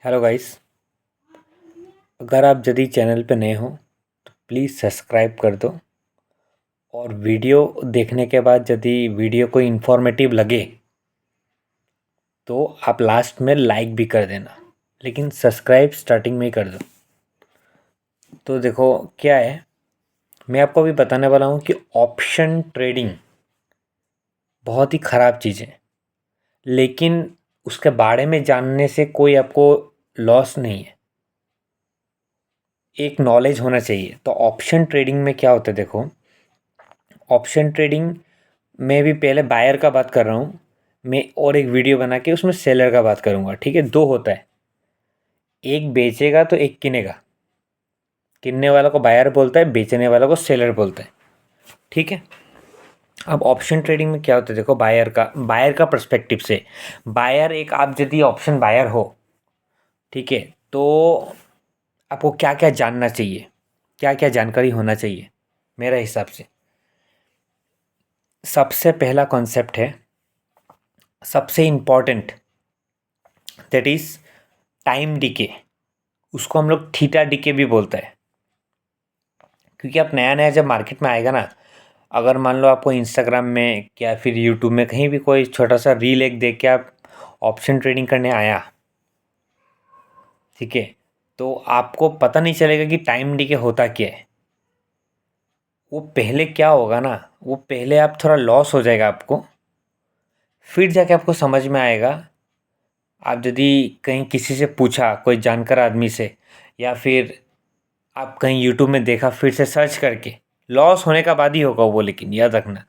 Hello guys. अगर आप यदि चैनल पे नए हो तो प्लीज़ सब्सक्राइब कर दो। और वीडियो देखने के बाद यदि वीडियो को इन्फॉर्मेटिव लगे तो आप लास्ट में लाइक भी कर देना, लेकिन सब्सक्राइब स्टार्टिंग में ही कर दो। तो देखो क्या है, मैं आपको अभी बताने वाला हूँ कि ऑप्शन ट्रेडिंग बहुत ही ख़राब चीज़ है, लेकिन उसके बारे में जानने से कोई आपको लॉस नहीं है। एक नॉलेज होना चाहिए। तो ऑप्शन ट्रेडिंग में क्या होता है, देखो ऑप्शन ट्रेडिंग में भी पहले बायर का बात कर रहा हूँ मैं, और एक वीडियो बना के उसमें सेलर का बात करूँगा। ठीक है, दो होता है, एक बेचेगा तो एक किनेगा। किनने वाला को बायर बोलता है, बेचने वाला को सेलर बोलता है। ठीक है। अब ऑप्शन ट्रेडिंग में क्या होता है, देखो बायर का पर्सपेक्टिव से, बायर एक आप यदि ऑप्शन बायर हो, ठीक है, तो आपको क्या क्या जानना चाहिए, क्या क्या जानकारी होना चाहिए मेरे हिसाब से। सबसे पहला कॉन्सेप्ट है, सबसे important, that is time DK. उसको हम लोग थीटा डीके भी बोलते हैं। क्योंकि आप नया नया जब मार्केट में आएगा ना, अगर मान लो आपको इंस्टाग्राम में या फिर यूट्यूब में कहीं भी कोई छोटा सा रील एक देख के आप ऑप्शन ट्रेडिंग करने आया, ठीक है, तो आपको पता नहीं चलेगा कि टाइम डीके होता क्या है। वो पहले क्या होगा ना, वो पहले आप थोड़ा लॉस हो जाएगा आपको, फिर जाके आपको समझ में आएगा। आप यदि कहीं किसी से पूछा, कोई जानकार आदमी से, या फिर आप कहीं यूट्यूब में देखा फिर से सर्च करके, लॉस होने का बाद ही होगा वो, लेकिन याद रखना।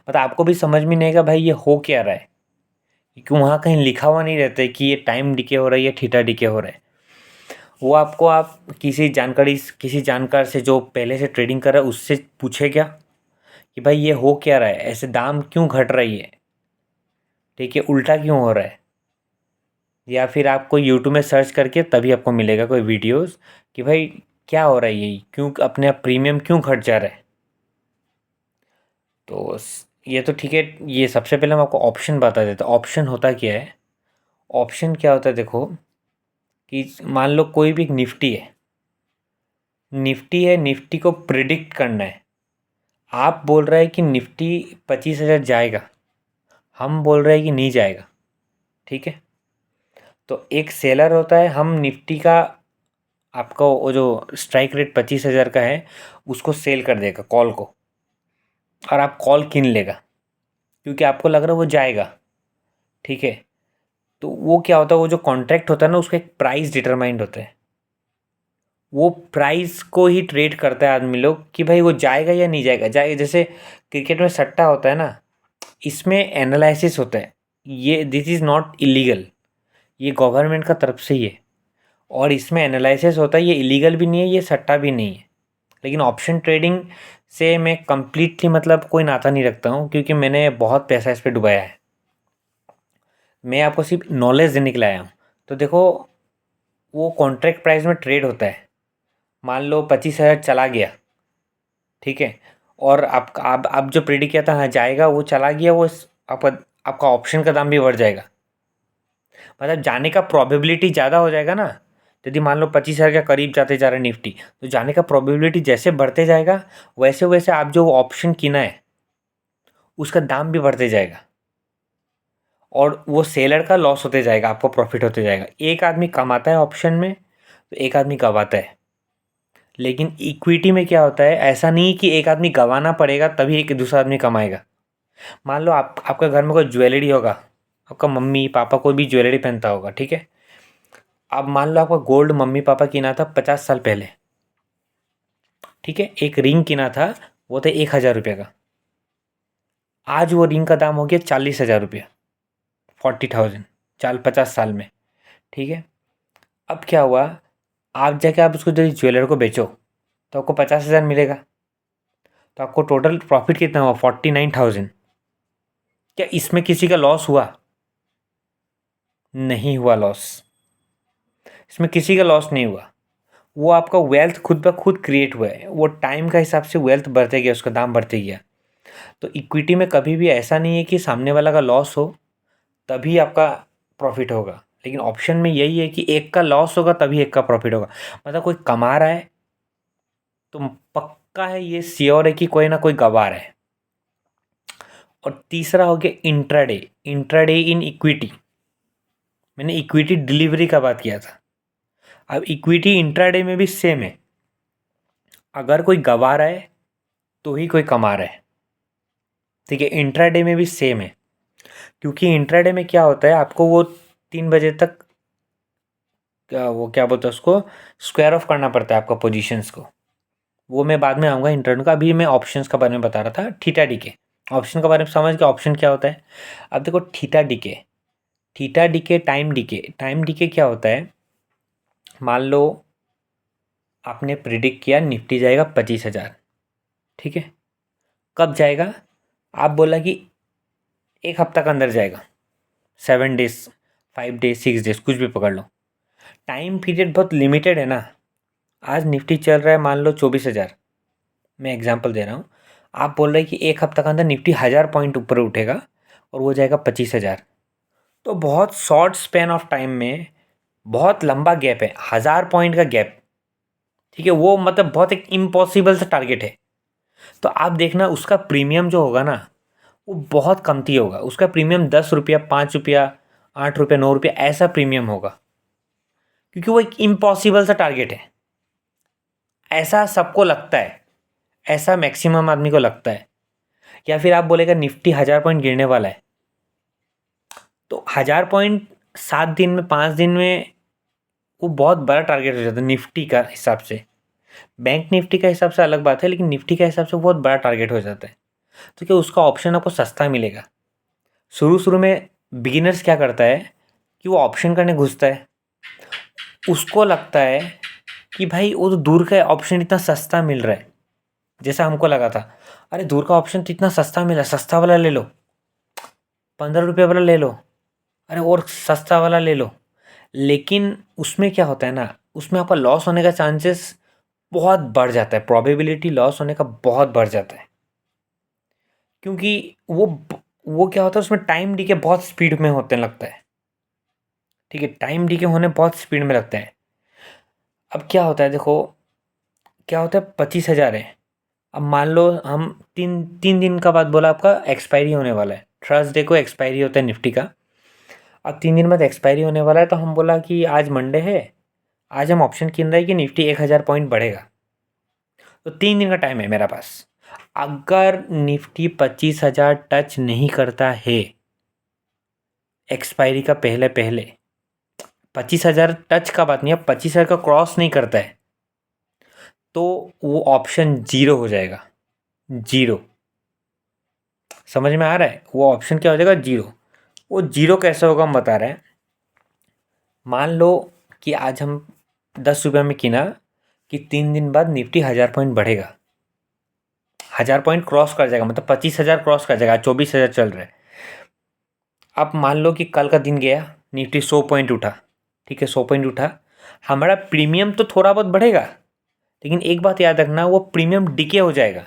मतलब आपको भी समझ में नहीं आएगा भाई ये हो क्या रहा है, क्योंकि वहाँ कहीं लिखा हुआ नहीं रहता है कि ये टाइम डिके हो रहा है या थीटा डिके हो रहा है। वो आपको आप किसी जानकार से जो पहले से ट्रेडिंग कर रहा है उससे पूछे क्या कि भाई ये हो क्या रहा है, ऐसे दाम क्यों घट रही है, ठीक है, उल्टा क्यों हो रहा है। या फिर आपको यूट्यूब में सर्च करके तभी आपको मिलेगा कोई वीडियोस कि भाई क्या हो रहा है, ये क्यों अपने आप प्रीमियम क्यों घट जा रहा है। तो ये तो ठीक है। ये सबसे पहले मैं आपको ऑप्शन बता देता हूँ, ऑप्शन होता क्या है। ऑप्शन क्या होता है, देखो कि मान लो कोई भी एक निफ्टी है, निफ्टी को प्रिडिक्ट करना है। आप बोल रहे हैं कि निफ्टी 25,000 जाएगा, हम बोल रहे हैं कि नहीं जाएगा, ठीक है। तो एक सेलर होता है, हम निफ्टी का, आपका वो जो स्ट्राइक रेट 25,000 का है उसको सेल कर देगा कॉल को, और आप कॉल किन लेगा क्योंकि आपको लग रहा है वो जाएगा, ठीक है। तो वो क्या होता है, वो जो कॉन्ट्रैक्ट होता है ना उसका एक प्राइस डिटरमाइंड होता है। वो प्राइस को ही ट्रेड करता है आदमी लोग कि भाई वो जाएगा या नहीं जाएगा। जैसे क्रिकेट में सट्टा होता है ना, इसमें एनालिसिस होता है। ये दिस इज़ नॉट इलीगल, ये गवर्नमेंट का तरफ से ही है, और इसमें एनालिसिस होता है। ये इलीगल भी नहीं है, ये सट्टा भी नहीं है। लेकिन ऑप्शन ट्रेडिंग से मैं कंप्लीटली मतलब कोई नाता नहीं रखता हूँ, क्योंकि मैंने बहुत पैसा इस पर डुबाया है। मैं आपको सिर्फ नॉलेज देने के लिए आया हूँ। तो देखो, वो कॉन्ट्रैक्ट प्राइस में ट्रेड होता है। मान लो 25,000 चला गया, ठीक है, और आप जो प्रेडिक्ट किया था हाँ जाएगा, वो चला गया, आपका आपका ऑप्शन का दाम भी बढ़ जाएगा। मतलब जाने का प्रोबेबिलिटी ज़्यादा हो जाएगा ना। यदि मान लो 25,000 के करीब जाते जा रहा है निफ्टी, तो जाने का प्रोबेबिलिटी जैसे बढ़ते जाएगा, वैसे वैसे आप जो ऑप्शन किना है उसका दाम भी बढ़ते जाएगा, और वो सेलर का लॉस होते जाएगा, आपको प्रॉफिट होते जाएगा। एक आदमी कमाता है ऑप्शन में, तो एक आदमी गंवाता है। लेकिन इक्विटी में क्या होता है, ऐसा नहीं कि एक आदमी गंवाना पड़ेगा तभी एक दूसरा आदमी कमाएगा। मान लो आपके घर में कोई ज्वेलरी होगा, आपका मम्मी पापा कोई भी ज्वेलरी पहनता होगा, ठीक है। अब मान लो आपका गोल्ड मम्मी पापा किना था 50 साल पहले, ठीक है, एक रिंग किना था, वो था 1,000 रुपये का। आज वो रिंग का दाम हो गया 40,000 रुपये, 40,000, 50 साल में, ठीक है। अब क्या हुआ, आप जाके आप उसको यदि ज्वेलर को बेचो तो आपको 50,000 मिलेगा, तो आपको टोटल प्रॉफिट कितना हुआ, 49,000। क्या इसमें किसी का लॉस हुआ? नहीं हुआ लॉस, इसमें किसी का लॉस नहीं हुआ। वो आपका वेल्थ खुद ब खुद क्रिएट हुआ है, वो टाइम का हिसाब से वेल्थ बढ़ते गया, उसका दाम बढ़ते गया। तो इक्विटी में कभी भी ऐसा नहीं है कि सामने वाला का लॉस हो तभी आपका प्रॉफिट होगा। लेकिन ऑप्शन में यही है कि एक का लॉस होगा तभी एक का प्रॉफिट होगा। मतलब कोई कमा रहा है तो पक्का है, ये श्योर है कि कोई ना कोई गवा रहा है। और तीसरा हो गया इंट्राडे। इंट्राडे इन इक्विटी, मैंने इक्विटी डिलीवरी का बात किया था। अब इक्विटी इंट्राडे में भी सेम है, अगर कोई गवा रहा है तो ही कोई कमा रहा है। ठीक है, इंट्राडे में भी सेम है, क्योंकि इंट्राडे में क्या होता है, आपको वो 3 बजे तक वो क्या बोलते हैं उसको, स्क्वायर ऑफ करना पड़ता है आपका पोजीशंस को। वो मैं बाद में आऊँगा इंट्राडे का, अभी मैं ऑप्शंस के बारे में बता रहा था। थीटा डीके, ऑप्शन के बारे में समझ के ऑप्शन क्या होता है। अब देखो theta DK, theta DK time DK. Time DK क्या होता है, मान लो आपने प्रिडिक्ट किया निफ्टी जाएगा 25,000, ठीक है, कब जाएगा, आप बोला कि एक हफ्ता के अंदर जाएगा, 7 डेज, 5 डेज, 6 डेज, कुछ भी पकड़ लो। टाइम पीरियड बहुत लिमिटेड है ना। आज निफ्टी चल रहा है मान लो 24,000, मैं एग्जांपल दे रहा हूँ। आप बोल रहे हैं कि एक हफ्ता के अंदर निफ्टी 1000 पॉइंट ऊपर उठेगा और वो जाएगा 25,000। तो बहुत शॉर्ट स्पैन ऑफ टाइम में बहुत लंबा गैप है, 1000 पॉइंट का गैप। ठीक है, वो मतलब बहुत एक इम्पॉसिबल सा टारगेट है। तो आप देखना उसका प्रीमियम जो होगा ना वो बहुत कमती होगा। उसका प्रीमियम 10 रुपया, 5 रुपया, 8 रुपया, 9 रुपया ऐसा प्रीमियम होगा, क्योंकि वो एक इम्पॉसिबल सा टारगेट है। ऐसा सबको लगता है, ऐसा मैक्सिमम आदमी को लगता है। या फिर आप बोलेगा निफ्टी 1000 पॉइंट गिरने वाला है, तो 1000 पॉइंट 7 दिन में, 5 दिन में वो बहुत बड़ा टारगेट हो जाता है निफ्टी का हिसाब से। बैंक निफ्टी का हिसाब से अलग बात है, लेकिन निफ्टी का हिसाब से बहुत बड़ा टारगेट हो जाता है। तो क्या उसका ऑप्शन आपको सस्ता मिलेगा। शुरू शुरू में बिगिनर्स क्या करता है कि वो ऑप्शन करने घुसता है, उसको लगता है कि भाई वो तो दूर का ऑप्शन इतना सस्ता मिल रहा है, जैसा हमको लगा था, अरे दूर का ऑप्शन तो इतना सस्ता मिला, सस्ता वाला ले लो, 15 रुपये वाला ले लो, अरे और सस्ता वाला ले लो। लेकिन उसमें क्या होता है ना, उसमें आपका लॉस होने का चांसेस बहुत बढ़ जाता है, प्रोबेबिलिटी लॉस होने का बहुत बढ़ जाता है। क्योंकि वो क्या होता है, उसमें टाइम डीके बहुत स्पीड में होते लगता है। ठीक है, टाइम डीके होने बहुत स्पीड में लगता है। अब क्या होता है देखो, क्या होता है, 25,000 है। अब मान लो हम 3 दिन का बाद बोला आपका एक्सपायरी होने वाला है, थर्सडे को एक्सपायरी होता है निफ्टी का। अब 3 दिन बाद एक्सपायरी होने वाला है, तो हम बोला कि आज मंडे है, आज हम ऑप्शन गिन रहे हैं कि निफ्टी 1000 पॉइंट बढ़ेगा। तो 3 दिन का टाइम है मेरा पास। अगर निफ्टी 25,000 टच नहीं करता है एक्सपायरी का पहले पहले, 25,000 टच का बात नहीं है, 25,000 का क्रॉस नहीं करता है, तो वो ऑप्शन जीरो हो जाएगा। जीरो, समझ में आ रहा है, वो ऑप्शन क्या हो जाएगा, जीरो। वो जीरो कैसे होगा हम बता रहे हैं। मान लो कि आज हम 10 रुपये में किना कि 3 दिन बाद निफ्टी 1000 पॉइंट बढ़ेगा, 1000 पॉइंट क्रॉस कर जाएगा, मतलब 25,000 क्रॉस कर जाएगा, 24,000 चल रहा है। अब मान लो कि कल का दिन गया, निफ्टी 100 पॉइंट उठा, ठीक है, 100 पॉइंट उठा, हमारा प्रीमियम तो थोड़ा बहुत बढ़ेगा, लेकिन एक बात याद रखना, वो प्रीमियम डिके हो जाएगा।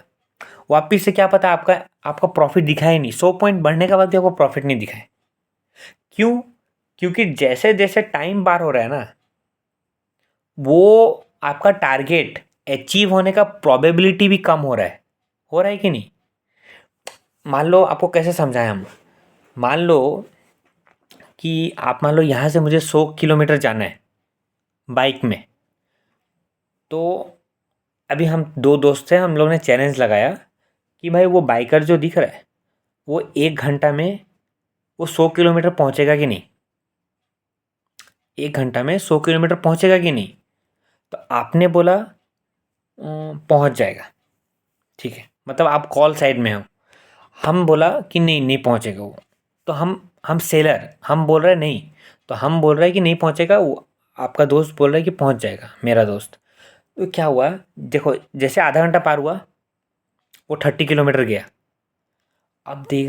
वापिस से क्या पता आपका आपका प्रॉफिट दिखा ही नहीं, 100 पॉइंट बढ़ने के बाद भी आपको प्रॉफिट नहीं दिखा है। क्यों? क्योंकि जैसे जैसे टाइम पार हो रहा है ना, वो आपका टारगेट अचीव होने का प्रोबेबिलिटी भी कम हो रहा है कि नहीं। मान लो आपको कैसे समझाएं हम, मान लो कि आप मान लो यहाँ से मुझे 100 किलोमीटर जाना है बाइक में। तो अभी हम 2 दोस्त हैं, हम लोग ने चैलेंज लगाया कि भाई वो बाइकर जो दिख रहा है वो 1 घंटा में वो 100 किलोमीटर पहुँचेगा कि नहीं, 1 घंटा में 100 किलोमीटर पहुँचेगा कि नहीं। तो आपने बोला पहुँच जाएगा, ठीक है, मतलब आप कॉल साइड में हो। हम बोला कि नहीं नहीं पहुँचेगा वो, तो हम सेलर, हम बोल रहे नहीं, तो हम बोल रहे हैं कि नहीं पहुँचेगा वो, आपका दोस्त बोल रहा है कि पहुँच जाएगा, मेरा दोस्त। तो क्या हुआ, देखो जैसे आधा घंटा पार हुआ, वो 30 किलोमीटर गया। अब देख